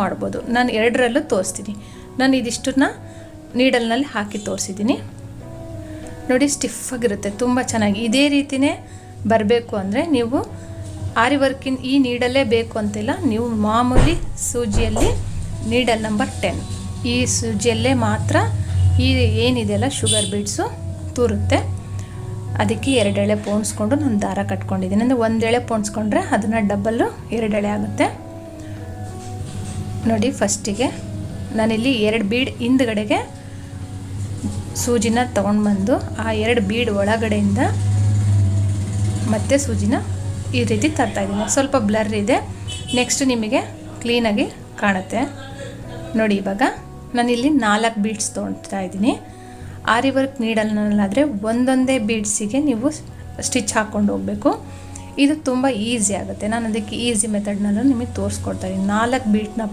ಮಾಡ್ಬೋದು. ನಾನು ಎರಡರಲ್ಲೂ ತೋರಿಸ್ತೀನಿ. ನಾನು ಇದಿಷ್ಟನ್ನ ನೀಡಲ್ನಲ್ಲಿ ಹಾಕಿ ತೋರಿಸಿದ್ದೀನಿ ನೋಡಿ. ಸ್ಟಿಫಾಗಿರುತ್ತೆ, ತುಂಬ ಚೆನ್ನಾಗಿ. ಇದೇ ರೀತಿಯೇ ಬರಬೇಕು ಅಂದರೆ ನೀವು ಆರಿ ವರ್ಕಿನ ಈ ನೀಡಲ್ಲೇ ಬೇಕು ಅಂತಿಲ್ಲ. ನೀವು ಮಾಮೂಲಿ ಸೂಜಿಯಲ್ಲಿ ನೀಡಲ್ ನಂಬರ್ 10 ಈ ಸೂಜಿಯಲ್ಲೇ ಮಾತ್ರ ಈ ಏನಿದೆಯಲ್ಲ ಶುಗರ್ ಬೀಡ್ಸು ತೂರುತ್ತೆ. ಅದಕ್ಕೆ 2 ಎಳೆ ಪೋಣಿಸ್ಕೊಂಡು ನಾನು ದಾರ ಕಟ್ಕೊಂಡಿದ್ದೀನಿ. ಅಂದರೆ 1 ಎಳೆ ಪೋಣಿಸ್ಕೊಂಡ್ರೆ ಅದನ್ನು ಡಬಲ್ಲು 2 ಎಳೆ ಆಗುತ್ತೆ ನೋಡಿ. ಫಸ್ಟಿಗೆ ನಾನಿಲ್ಲಿ 2 ಬೀಡ್ ಹಿಂದ್ಗಡೆಗೆ ಸೂಜಿನ ತೊಗೊಂಡು ಬಂದು ಆ 2 ಬೀಡ್ ಒಳಗಡೆಯಿಂದ ಮತ್ತೆ ಸೂಜಿನ ಈ ರೀತಿ ತರ್ತಾಯಿದ್ದೀನಿ. ಸ್ವಲ್ಪ ಬ್ಲರ್ ಇದೆ, ನೆಕ್ಸ್ಟ್ ನಿಮಗೆ ಕ್ಲೀನಾಗಿ ಕಾಣುತ್ತೆ ನೋಡಿ. ಇವಾಗ ನಾನಿಲ್ಲಿ 4 ಬೀಡ್ಸ್ ತೊಗೊಳ್ತಾ ಇದ್ದೀನಿ. ಆರಿ ವರ್ಕ್ ನೀಡಲ್ನಲ್ಲಾದರೆ ಒಂದೊಂದೇ ಬೀಡ್ಸಿಗೆ ನೀವು ಸ್ಟಿಚ್ ಹಾಕ್ಕೊಂಡು ಹೋಗಬೇಕು. ಇದು ತುಂಬ ಈಸಿ ಆಗುತ್ತೆ. ನಾನು ಅದಕ್ಕೆ ಈಸಿ ಮೆಥಡ್ನಲ್ಲೂ ನಿಮಗೆ ತೋರಿಸ್ಕೊಡ್ತಾ ಇದ್ದೀನಿ. 4 ಬೀಡ್ನ